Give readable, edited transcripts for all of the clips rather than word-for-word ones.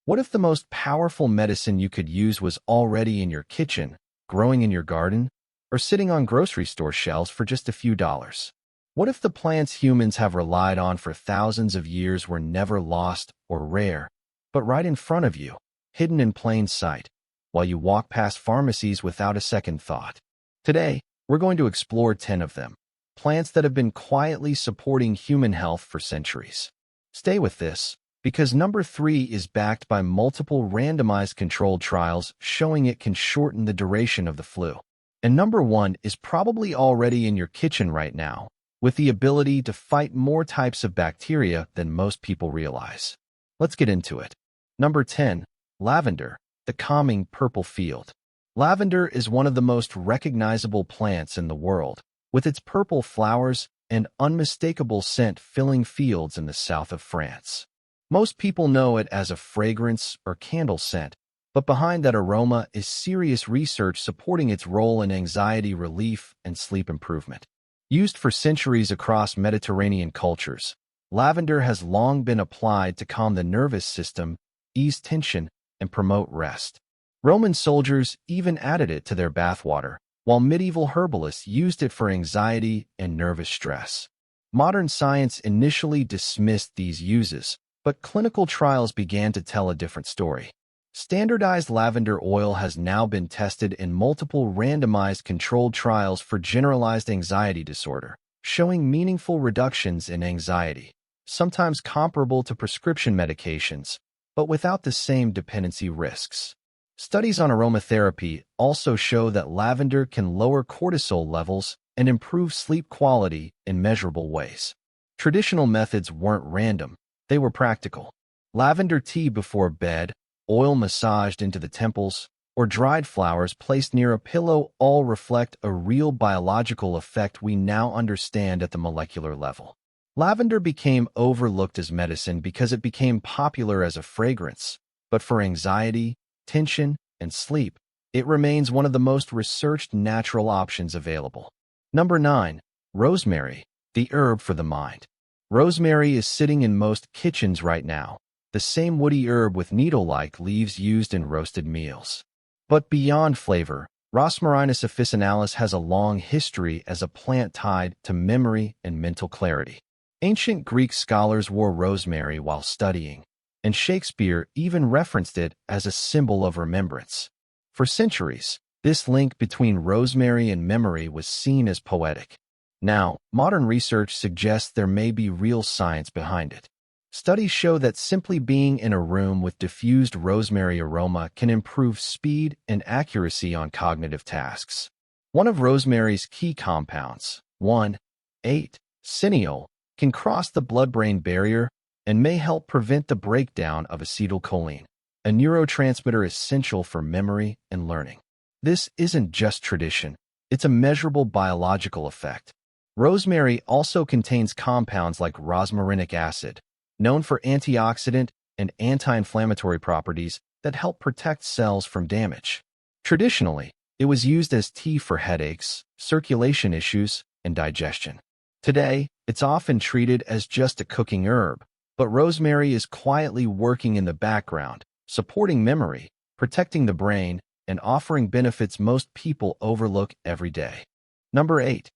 What if the most powerful medicine you could use was already in your kitchen, growing in your garden, or sitting on grocery store shelves for just a few dollars? What if the plants humans have relied on for thousands of years were never lost or rare, but right in front of you, hidden in plain sight, while you walk past pharmacies without a second thought? Today, we're going to explore 10 of them, plants that have been quietly supporting human health for centuries. Stay with this, because number 3 is backed by multiple randomized controlled trials showing it can shorten the duration of the flu. And number 1 is probably already in your kitchen right now, with the ability to fight more types of bacteria than most people realize. Let's get into it. Number 10, lavender, the calming purple field. Lavender is one of the most recognizable plants in the world, with its purple flowers and unmistakable scent filling fields in the south of France. Most people know it as a fragrance or candle scent, but behind that aroma is serious research supporting its role in anxiety relief and sleep improvement. Used for centuries across Mediterranean cultures, lavender has long been applied to calm the nervous system, ease tension, and promote rest. Roman soldiers even added it to their bathwater, while medieval herbalists used it for anxiety and nervous stress. Modern science initially dismissed these uses, but clinical trials began to tell a different story. Standardized lavender oil has now been tested in multiple randomized controlled trials for generalized anxiety disorder, showing meaningful reductions in anxiety, sometimes comparable to prescription medications, but without the same dependency risks. Studies on aromatherapy also show that lavender can lower cortisol levels and improve sleep quality in measurable ways. Traditional methods weren't random, they were practical. Lavender tea before bed, oil massaged into the temples, or dried flowers placed near a pillow all reflect a real biological effect we now understand at the molecular level. Lavender became overlooked as medicine because it became popular as a fragrance, but for anxiety, tension, and sleep, it remains one of the most researched natural options available. Number 9. Rosemary, the herb for the mind. Rosemary is sitting in most kitchens right now, the same woody herb with needle-like leaves used in roasted meals. But beyond flavor, Rosmarinus officinalis has a long history as a plant tied to memory and mental clarity. Ancient Greek scholars wore rosemary while studying, and Shakespeare even referenced it as a symbol of remembrance. For centuries, this link between rosemary and memory was seen as poetic. Now, modern research suggests there may be real science behind it. Studies show that simply being in a room with diffused rosemary aroma can improve speed and accuracy on cognitive tasks. One of rosemary's key compounds, 1,8-cineol, can cross the blood-brain barrier and may help prevent the breakdown of acetylcholine, a neurotransmitter essential for memory and learning. This isn't just tradition, it's a measurable biological effect. Rosemary also contains compounds like rosmarinic acid, known for antioxidant and anti-inflammatory properties that help protect cells from damage. Traditionally, it was used as tea for headaches, circulation issues, and digestion. Today, it's often treated as just a cooking herb, but rosemary is quietly working in the background, supporting memory, protecting the brain, and offering benefits most people overlook every day. Number 8.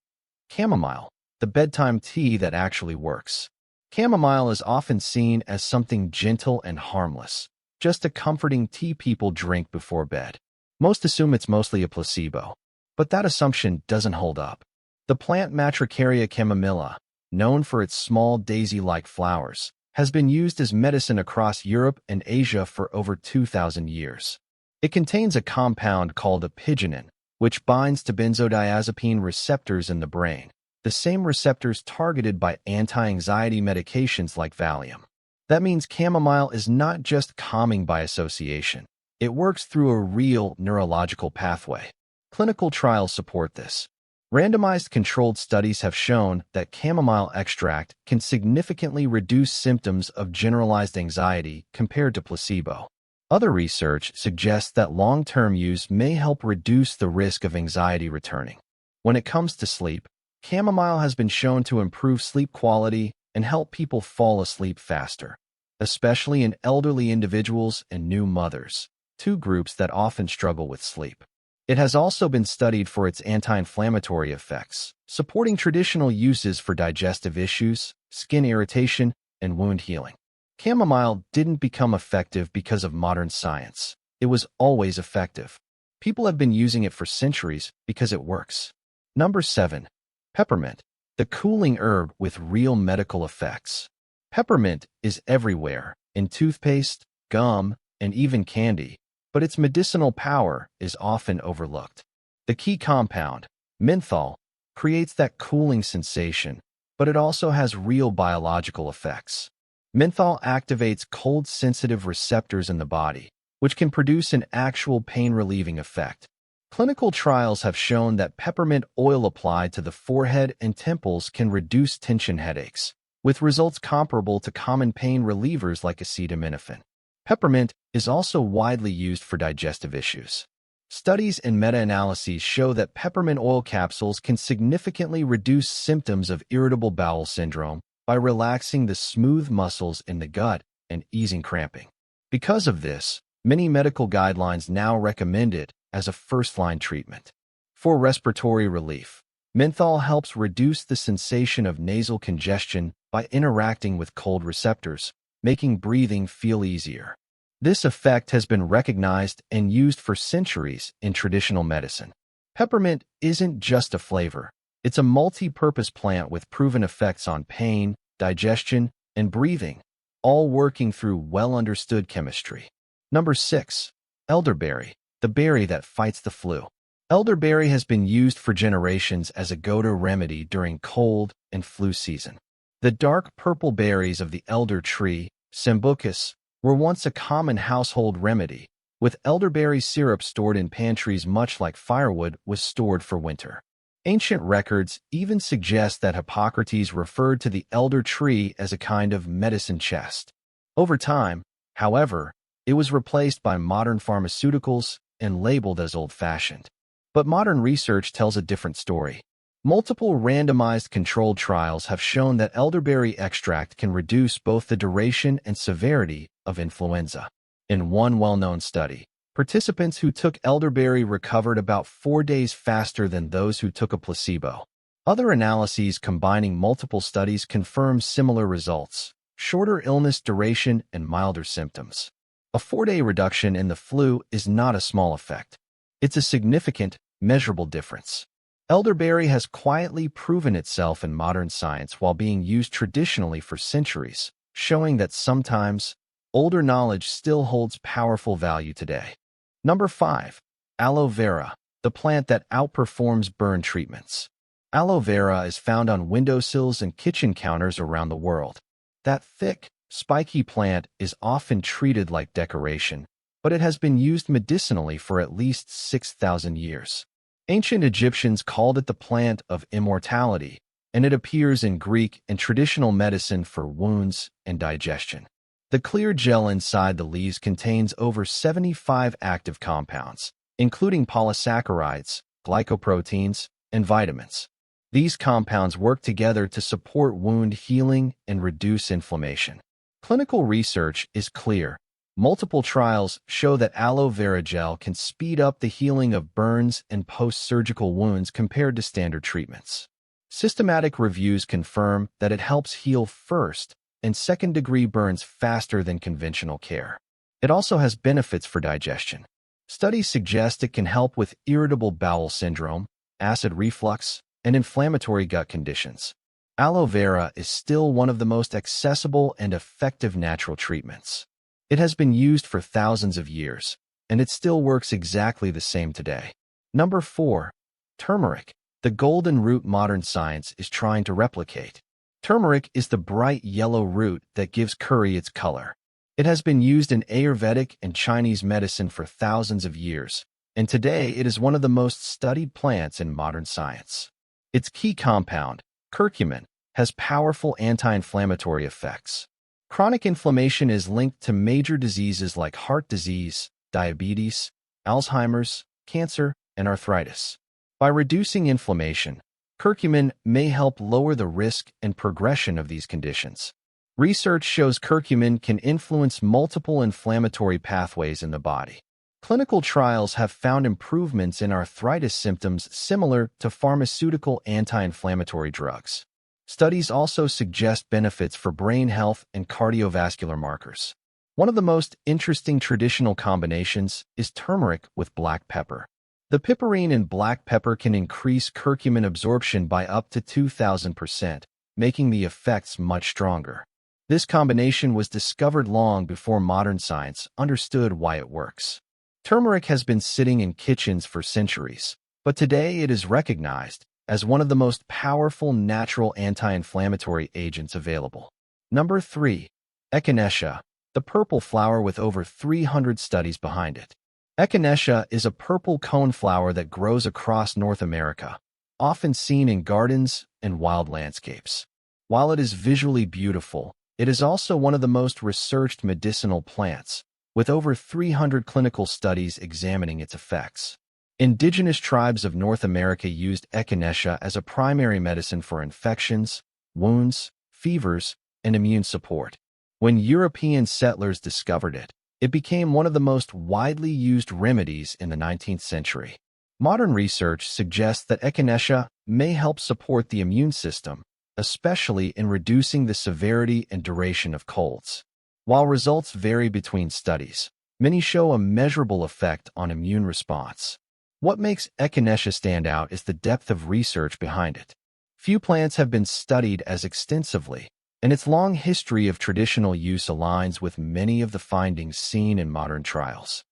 Chamomile, the bedtime tea that actually works. Chamomile is often seen as something gentle and harmless, just a comforting tea people drink before bed. Most assume it's mostly a placebo, but that assumption doesn't hold up. The plant Matricaria chamomilla, known for its small daisy-like flowers, has been used as medicine across Europe and Asia for over 2,000 years. It contains a compound called apigenin, which binds to benzodiazepine receptors in the brain, the same receptors targeted by anti-anxiety medications like Valium. That means chamomile is not just calming by association. It works through a real neurological pathway. Clinical trials support this. Randomized controlled studies have shown that chamomile extract can significantly reduce symptoms of generalized anxiety compared to placebo. Other research suggests that long-term use may help reduce the risk of anxiety returning. When it comes to sleep, chamomile has been shown to improve sleep quality and help people fall asleep faster. especially in elderly individuals and new mothers, two groups that often struggle with sleep. It has also been studied for its anti-inflammatory effects, supporting traditional uses for digestive issues, skin irritation, and wound healing. Chamomile didn't become effective because of modern science. It was always effective. People have been using it for centuries because it works. Number 7. Peppermint, the cooling herb with real medical effects. Peppermint is everywhere, in toothpaste, gum, and even candy, but its medicinal power is often overlooked. The key compound, menthol, creates that cooling sensation, but it also has real biological effects. Menthol activates cold-sensitive receptors in the body, which can produce an actual pain-relieving effect. Clinical trials have shown that peppermint oil applied to the forehead and temples can reduce tension headaches, with results comparable to common pain relievers like acetaminophen. Peppermint is also widely used for digestive issues. Studies and meta-analyses show that peppermint oil capsules can significantly reduce symptoms of irritable bowel syndrome by relaxing the smooth muscles in the gut and easing cramping. Because of this, many medical guidelines now recommend it as a first-line treatment. For respiratory relief, menthol helps reduce the sensation of nasal congestion by interacting with cold receptors, making breathing feel easier. This effect has been recognized and used for centuries in traditional medicine. Peppermint isn't just a flavor. It's a multi-purpose plant with proven effects on pain, digestion, and breathing, all working through well-understood chemistry. Number 6. Elderberry, the berry that fights the flu. Elderberry has been used for generations as a go-to remedy during cold and flu season. The dark purple berries of the elder tree, Sambucus, were once a common household remedy, with elderberry syrup stored in pantries much like firewood was stored for winter. Ancient records even suggest that Hippocrates referred to the elder tree as a kind of medicine chest. Over time, however, it was replaced by modern pharmaceuticals and labeled as old-fashioned. But modern research tells a different story. Multiple randomized controlled trials have shown that elderberry extract can reduce both the duration and severity of influenza. In one well-known study, participants who took elderberry recovered about 4 days faster than those who took a placebo. Other analyses combining multiple studies confirm similar results: shorter illness duration and milder symptoms. A 4-day reduction in the flu is not a small effect. It's a significant, measurable difference. Elderberry has quietly proven itself in modern science while being used traditionally for centuries, showing that sometimes older knowledge still holds powerful value today. Number 5. Aloe Vera, the plant that outperforms burn treatments. Aloe Vera is found on windowsills and kitchen counters around the world. That thick, spiky plant is often treated like decoration, but it has been used medicinally for at least 6,000 years. Ancient Egyptians called it the plant of immortality, and it appears in Greek and traditional medicine for wounds and digestion. The clear gel inside the leaves contains over 75 active compounds, including polysaccharides, glycoproteins, and vitamins. These compounds work together to support wound healing and reduce inflammation. Clinical research is clear. Multiple trials show that aloe vera gel can speed up the healing of burns and post-surgical wounds compared to standard treatments. Systematic reviews confirm that it helps heal first and second-degree burns faster than conventional care. It also has benefits for digestion. Studies suggest it can help with irritable bowel syndrome, acid reflux, and inflammatory gut conditions. Aloe vera is still one of the most accessible and effective natural treatments. It has been used for thousands of years, and it still works exactly the same today. Number 4. Turmeric, the golden root modern science is trying to replicate. Turmeric is the bright yellow root that gives curry its color. It has been used in Ayurvedic and Chinese medicine for thousands of years, and today it is one of the most studied plants in modern science. Its key compound, curcumin, has powerful anti-inflammatory effects. Chronic inflammation is linked to major diseases like heart disease, diabetes, Alzheimer's, cancer, and arthritis. By reducing inflammation, curcumin may help lower the risk and progression of these conditions. Research shows curcumin can influence multiple inflammatory pathways in the body. Clinical trials have found improvements in arthritis symptoms similar to pharmaceutical anti-inflammatory drugs. Studies also suggest benefits for brain health and cardiovascular markers. One of the most interesting traditional combinations is turmeric with black pepper. The piperine in black pepper can increase curcumin absorption by up to 2,000%, making the effects much stronger. This combination was discovered long before modern science understood why it works. Turmeric has been sitting in kitchens for centuries, but today it is recognized as one of the most powerful natural anti-inflammatory agents available. Number 3. Echinacea, the purple flower with over 300 studies behind it. Echinacea is a purple cone flower that grows across North America, often seen in gardens and wild landscapes. While it is visually beautiful, it is also one of the most researched medicinal plants, with over 300 clinical studies examining its effects. Indigenous tribes of North America used Echinacea as a primary medicine for infections, wounds, fevers, and immune support. When European settlers discovered it, it became one of the most widely used remedies in the 19th century. Modern research suggests that Echinacea may help support the immune system, especially in reducing the severity and duration of colds. While results vary between studies, many show a measurable effect on immune response. What makes Echinacea stand out is the depth of research behind it. Few plants have been studied as extensively, and its long history of traditional use aligns with many of the findings seen in modern trials.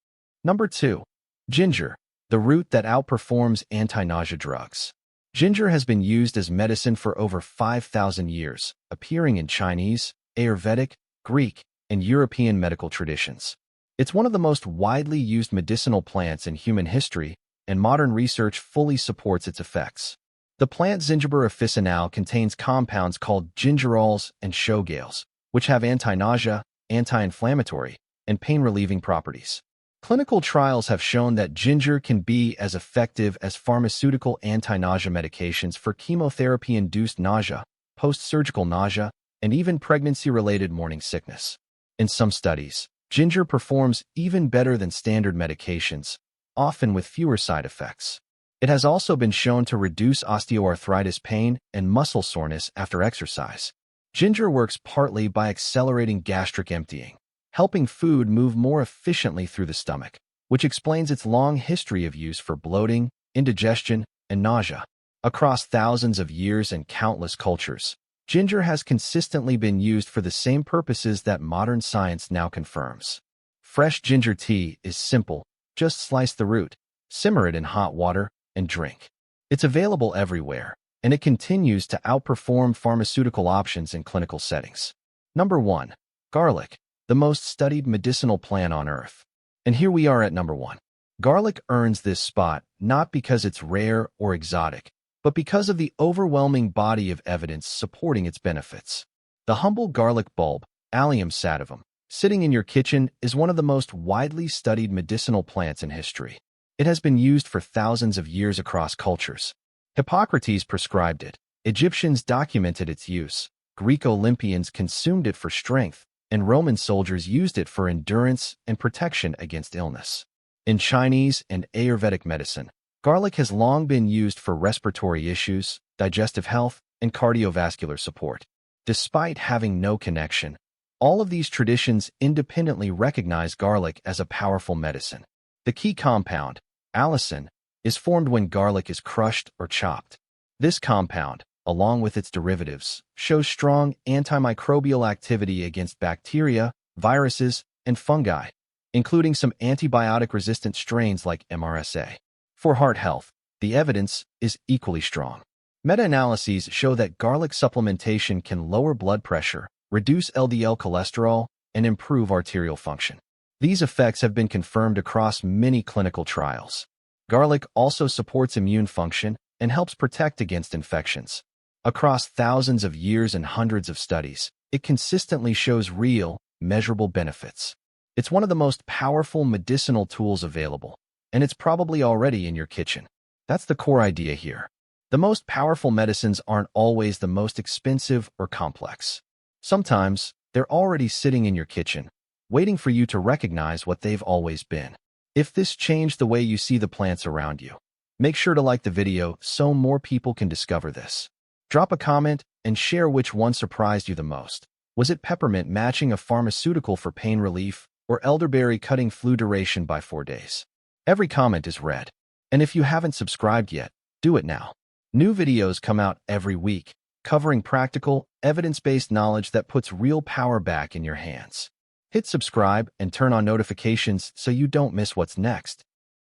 Number 2. Ginger, the root that outperforms anti-nausea drugs. Ginger has been used as medicine for over 5,000 years, appearing in Chinese, Ayurvedic, Greek, and European medical traditions. It's one of the most widely used medicinal plants in human history, and modern research fully supports its effects. The plant Zingiber officinale contains compounds called gingerols and shogales, which have anti-nausea, anti-inflammatory, and pain-relieving properties. Clinical trials have shown that ginger can be as effective as pharmaceutical anti-nausea medications for chemotherapy-induced nausea, post-surgical nausea, and even pregnancy-related morning sickness. In some studies, ginger performs even better than standard medications, often with fewer side effects. It has also been shown to reduce osteoarthritis pain and muscle soreness after exercise. Ginger works partly by accelerating gastric emptying, helping food move more efficiently through the stomach, which explains its long history of use for bloating, indigestion, and nausea. Across thousands of years and countless cultures, ginger has consistently been used for the same purposes that modern science now confirms. Fresh ginger tea is simple. Just slice the root, simmer it in hot water, and drink. It's available everywhere, and it continues to outperform pharmaceutical options in clinical settings. Number 1. Garlic, the most studied medicinal plant on earth. And here we are at number 1. Garlic earns this spot not because it's rare or exotic, but because of the overwhelming body of evidence supporting its benefits. The humble garlic bulb, Allium sativum, sitting in your kitchen is one of the most widely studied medicinal plants in history. It has been used for thousands of years across cultures. Hippocrates prescribed it, Egyptians documented its use, Greek Olympians consumed it for strength, and Roman soldiers used it for endurance and protection against illness. In Chinese and Ayurvedic medicine, garlic has long been used for respiratory issues, digestive health, and cardiovascular support. Despite having no connection, all of these traditions independently recognize garlic as a powerful medicine. The key compound, allicin, is formed when garlic is crushed or chopped. This compound, along with its derivatives, shows strong antimicrobial activity against bacteria, viruses, and fungi, including some antibiotic-resistant strains like MRSA. For heart health, the evidence is equally strong. Meta-analyses show that garlic supplementation can lower blood pressure, reduce LDL cholesterol, and improve arterial function. These effects have been confirmed across many clinical trials. Garlic also supports immune function and helps protect against infections. Across thousands of years and hundreds of studies, it consistently shows real, measurable benefits. It's one of the most powerful medicinal tools available, and it's probably already in your kitchen. That's the core idea here. The most powerful medicines aren't always the most expensive or complex. Sometimes, they're already sitting in your kitchen, waiting for you to recognize what they've always been. If this changed the way you see the plants around you, make sure to like the video so more people can discover this. Drop a comment and share which one surprised you the most. Was it peppermint matching a pharmaceutical for pain relief, or elderberry cutting flu duration by 4 days? Every comment is read. And if you haven't subscribed yet, do it now. New videos come out every week, covering practical, evidence-based knowledge that puts real power back in your hands. Hit subscribe and turn on notifications so you don't miss what's next.